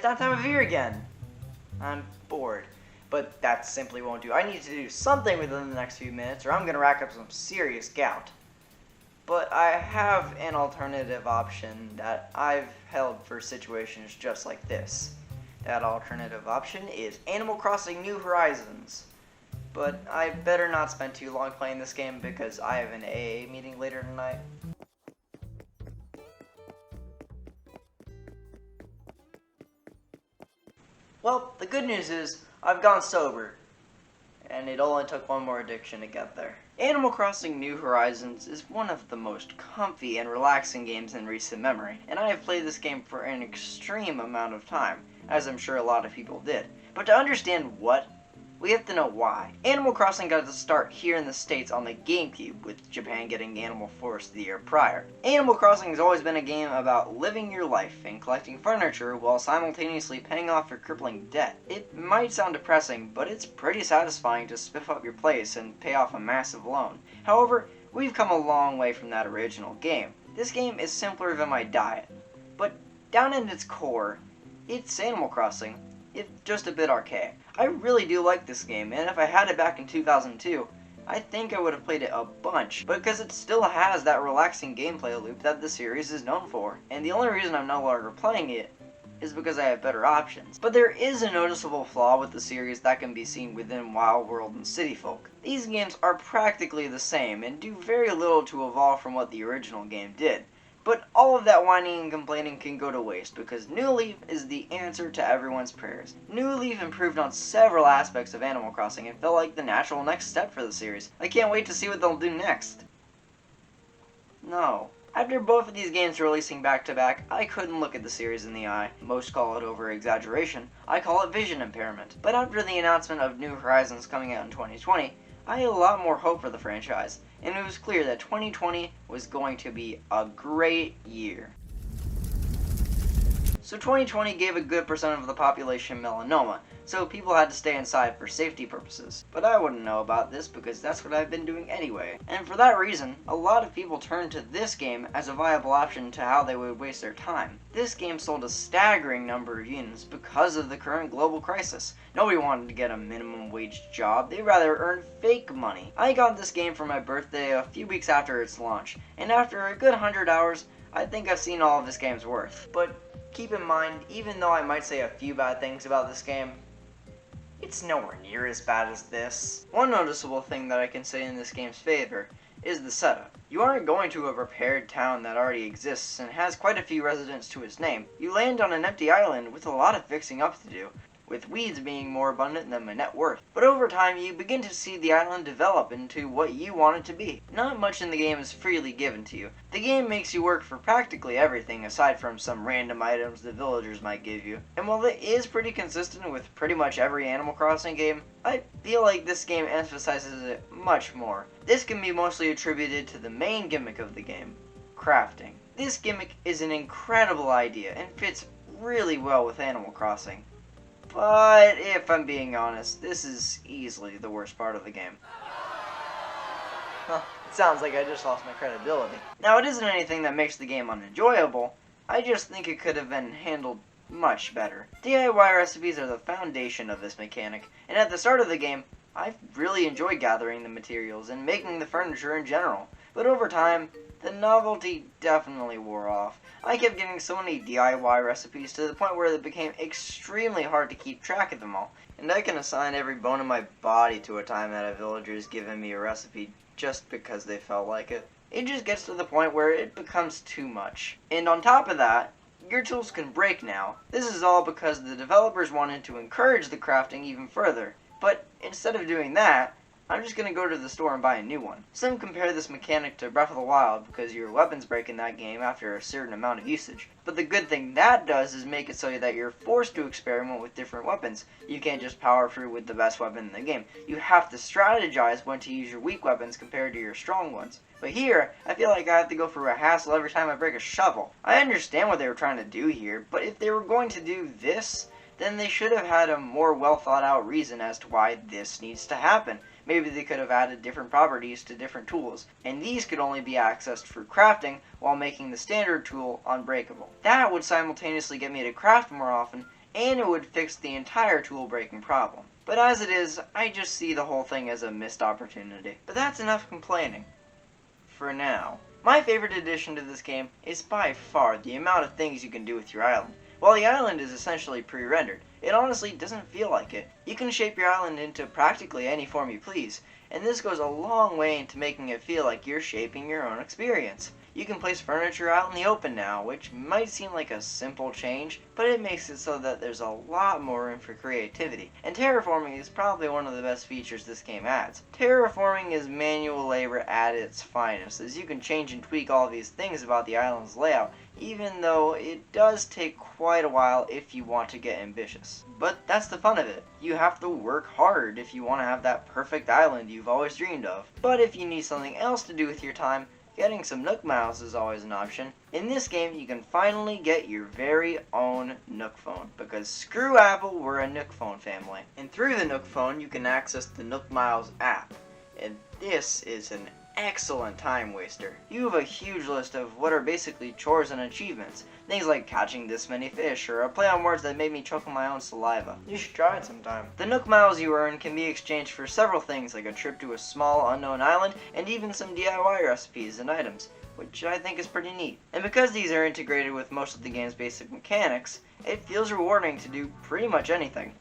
that time of year again. I'm bored. But that simply won't do. I need to do something within the next few minutes or I'm going to rack up some serious gout. But I have an alternative option that I've held for situations just like this. That alternative option is Animal Crossing New Horizons. But I better not spend too long playing this game because I have an AA meeting later tonight. Well, the good news is I've gone sober, and it only took one more addiction to get there. Animal Crossing New Horizons is one of the most comfy and relaxing games in recent memory, and I have played this game for an extreme amount of time, as I'm sure a lot of people did. But to understand what, we have to know why. Animal Crossing got its start here in the States on the GameCube, with Japan getting Animal Force the year prior. Animal Crossing has always been a game about living your life and collecting furniture while simultaneously paying off your crippling debt. It might sound depressing, but it's pretty satisfying to spiff up your place and pay off a massive loan. However, we've come a long way from that original game. This game is simpler than my diet, but down in its core, it's Animal Crossing. It's just a bit archaic. I really do like this game, and if I had it back in 2002, I think I would have played it a bunch, because it still has that relaxing gameplay loop that the series is known for, and the only reason I'm no longer playing it is because I have better options. But there is a noticeable flaw with the series that can be seen within Wild World and City Folk. These games are practically the same, and do very little to evolve from what the original game did. But all of that whining and complaining can go to waste, because New Leaf is the answer to everyone's prayers. New Leaf improved on several aspects of Animal Crossing and felt like the natural next step for the series. I can't wait to see what they'll do next. No. After both of these games releasing back to back, I couldn't look at the series in the eye. Most call it over-exaggeration. I call it vision impairment. But after the announcement of New Horizons coming out in 2020, I had a lot more hope for the franchise, and it was clear that 2020 was going to be a great year. So 2020 gave a good percent of the population melanoma, so people had to stay inside for safety purposes. But I wouldn't know about this because that's what I've been doing anyway. And for that reason, a lot of people turned to this game as a viable option to how they would waste their time. This game sold a staggering number of units because of the current global crisis. Nobody wanted to get a minimum wage job, they'd rather earn fake money. I got this game for my birthday a few weeks after its launch, and after a good 100 hours, I think I've seen all of this game's worth. But keep in mind, even though I might say a few bad things about this game, it's nowhere near as bad as this. One noticeable thing that I can say in this game's favor is the setup. You aren't going to a repaired town that already exists and has quite a few residents to its name. You land on an empty island with a lot of fixing up to do, with weeds being more abundant than my net worth. But over time, you begin to see the island develop into what you want it to be. Not much in the game is freely given to you. The game makes you work for practically everything aside from some random items the villagers might give you. And while it is pretty consistent with pretty much every Animal Crossing game, I feel like this game emphasizes it much more. This can be mostly attributed to the main gimmick of the game, crafting. This gimmick is an incredible idea and fits really well with Animal Crossing. But if I'm being honest, this is easily the worst part of the game. Huh, it sounds like I just lost my credibility. Now, it isn't anything that makes the game unenjoyable. I just think it could have been handled much better. DIY recipes are the foundation of this mechanic, and at the start of the game, I really enjoyed gathering the materials and making the furniture in general. But over time, the novelty definitely wore off. I kept getting so many DIY recipes to the point where it became extremely hard to keep track of them all. And I can assign every bone in my body to a time that a villager has given me a recipe just because they felt like it. It just gets to the point where it becomes too much. And on top of that, your tools can break now. This is all because the developers wanted to encourage the crafting even further. But instead of doing that, I'm just going to go to the store and buy a new one. Some compare this mechanic to Breath of the Wild because your weapons break in that game after a certain amount of usage. But the good thing that does is make it so that you're forced to experiment with different weapons. You can't just power through with the best weapon in the game. You have to strategize when to use your weak weapons compared to your strong ones. But here, I feel like I have to go through a hassle every time I break a shovel. I understand what they were trying to do here, but if they were going to do this, then they should have had a more well thought out reason as to why this needs to happen. Maybe they could have added different properties to different tools, and these could only be accessed through crafting while making the standard tool unbreakable. That would simultaneously get me to craft more often and it would fix the entire tool breaking problem. But as it is, I just see the whole thing as a missed opportunity. But that's enough complaining. For now. My favorite addition to this game is by far the amount of things you can do with your island. While the island is essentially pre-rendered, it honestly doesn't feel like it. You can shape your island into practically any form you please, and this goes a long way into making it feel like you're shaping your own experience. You can place furniture out in the open now, which might seem like a simple change, but it makes it so that there's a lot more room for creativity. And terraforming is probably one of the best features this game adds. Terraforming is manual labor at its finest, as you can change and tweak all these things about the island's layout, even though it does take quite a while if you want to get ambitious. But that's the fun of it. You have to work hard if you want to have that perfect island you've always dreamed of. But if you need something else to do with your time, getting some Nook Miles is always an option. In this game, you can finally get your very own Nook phone, because screw Apple, we're a Nook phone family. And through the Nook phone, you can access the Nook Miles app. And this is an excellent time waster. You have a huge list of what are basically chores and achievements. Things like catching this many fish, or a play on words that made me choke on my own saliva. You should try it sometime. The Nook Miles you earn can be exchanged for several things like a trip to a small unknown island, and even some DIY recipes and items, which I think is pretty neat. And because these are integrated with most of the game's basic mechanics, it feels rewarding to do pretty much anything.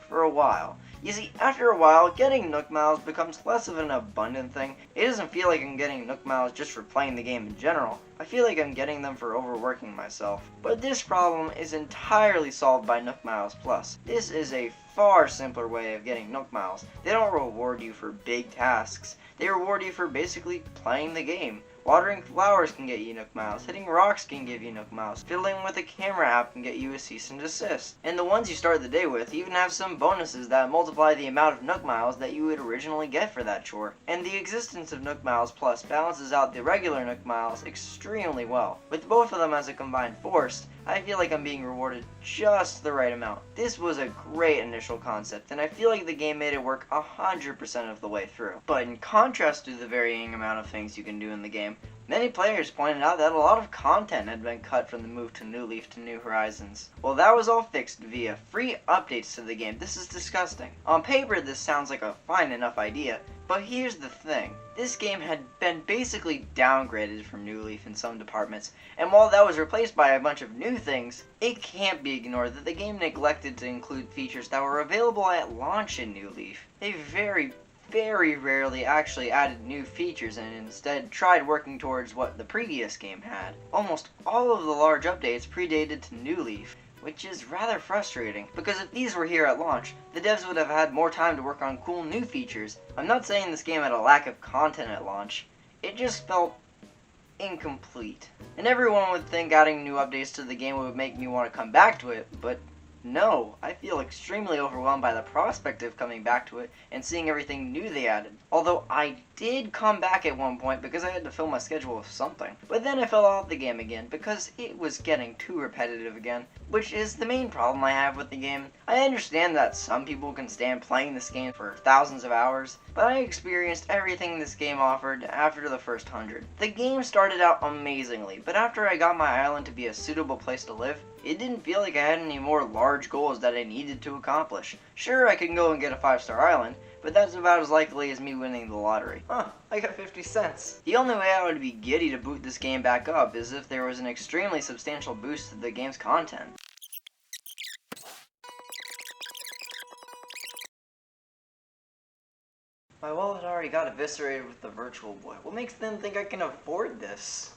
For a while. You see, after a while, getting Nook Miles becomes less of an abundant thing. It doesn't feel like I'm getting Nook Miles just for playing the game in general. I feel like I'm getting them for overworking myself. But this problem is entirely solved by Nook Miles Plus. This is a far simpler way of getting Nook Miles. They don't reward you for big tasks. They reward you for basically playing the game. Watering flowers can get you Nook Miles, hitting rocks can give you Nook Miles, fiddling with a camera app can get you a cease and desist. And the ones you start the day with even have some bonuses that multiply the amount of Nook Miles that you would originally get for that chore. And the existence of Nook Miles Plus balances out the regular Nook Miles extremely well. With both of them as a combined force, I feel like I'm being rewarded just the right amount. This was a great initial concept, and I feel like the game made it work 100% of the way through. But in contrast to the varying amount of things you can do in the game, many players pointed out that a lot of content had been cut from the move to New Leaf to New Horizons. Well, that was all fixed via free updates to the game. This is disgusting. On paper, this sounds like a fine enough idea, but here's the thing. This game had been basically downgraded from New Leaf in some departments, and while that was replaced by a bunch of new things, it can't be ignored that the game neglected to include features that were available at launch in New Leaf. They very rarely actually added new features and instead tried working towards what the previous game had. Almost all of the large updates predated to New Leaf, which is rather frustrating, because if these were here at launch, the devs would have had more time to work on cool new features. I'm not saying this game had a lack of content at launch, it just felt incomplete. And everyone would think adding new updates to the game would make me want to come back to it, but no, I feel extremely overwhelmed by the prospect of coming back to it and seeing everything new they added. Although I did come back at one point because I had to fill my schedule with something. But then I fell off the game again because it was getting too repetitive again, which is the main problem I have with the game. I understand that some people can stand playing this game for thousands of hours, but I experienced everything this game offered after the first 100. The game started out amazingly, but after I got my island to be a suitable place to live, it didn't feel like I had any more large goals that I needed to accomplish. Sure, I can go and get a 5-star island, but that's about as likely as me winning the lottery. Huh, I got 50 cents. The only way I would be giddy to boot this game back up is if there was an extremely substantial boost to the game's content. My wallet already got eviscerated with the Virtual Boy. What makes them think I can afford this?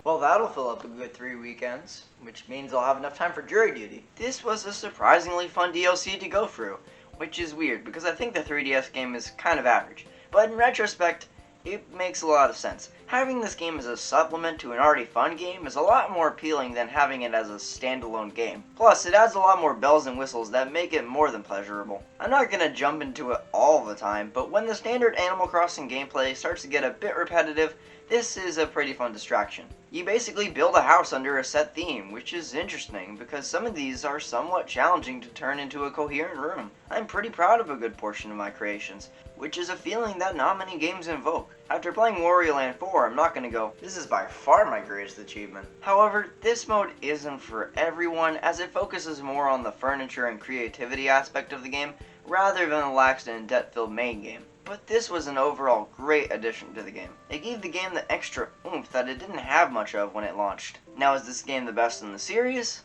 Well, that'll fill up a good 3 weekends, which means I'll have enough time for jury duty. This was a surprisingly fun DLC to go through, which is weird because I think the 3DS game is kind of average. But in retrospect, it makes a lot of sense. Having this game as a supplement to an already fun game is a lot more appealing than having it as a standalone game. Plus, it adds a lot more bells and whistles that make it more than pleasurable. I'm not gonna jump into it all the time, but when the standard Animal Crossing gameplay starts to get a bit repetitive, This is a pretty fun distraction. You basically build a house under a set theme, which is interesting because some of these are somewhat challenging to turn into a coherent room. I'm pretty proud of a good portion of my creations, which is a feeling that not many games invoke. After playing Wario Land 4, I'm not going to go, this is by far my greatest achievement. However, this mode isn't for everyone as it focuses more on the furniture and creativity aspect of the game rather than the lax and debt-filled main game. But this was an overall great addition to the game. It gave the game the extra oomph that it didn't have much of when it launched. Now, is this game the best in the series?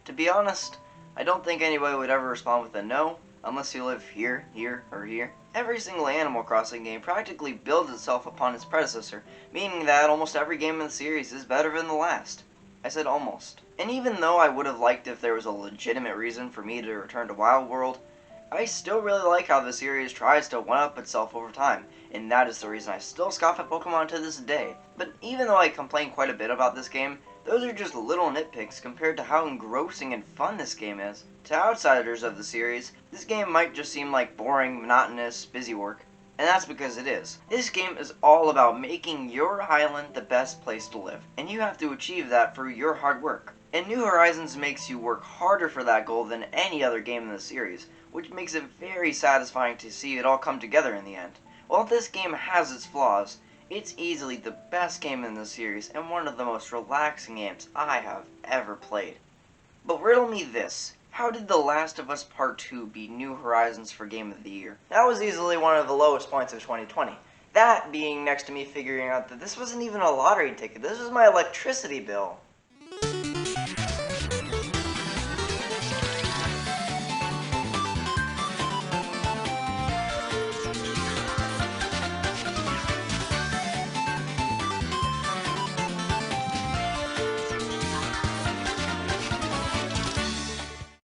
To be honest, I don't think anybody would ever respond with a no, unless you live here, here, or here. Every single Animal Crossing game practically builds itself upon its predecessor, meaning that almost every game in the series is better than the last. I said almost. And even though I would have liked if there was a legitimate reason for me to return to Wild World, I still really like how the series tries to one-up itself over time, and that is the reason I still scoff at Pokemon to this day. But even though I complain quite a bit about this game, those are just little nitpicks compared to how engrossing and fun this game is. To outsiders of the series, this game might just seem like boring, monotonous, busy work, and that's because it is. This game is all about making your island the best place to live, and you have to achieve that through your hard work. And New Horizons makes you work harder for that goal than any other game in the series, which makes it very satisfying to see it all come together in the end. While this game has its flaws, it's easily the best game in the series and one of the most relaxing games I have ever played. But riddle me this. How did The Last of Us Part 2 beat New Horizons for Game of the Year? That was easily one of the lowest points of 2020. That being next to me figuring out that this wasn't even a lottery ticket, this was my electricity bill.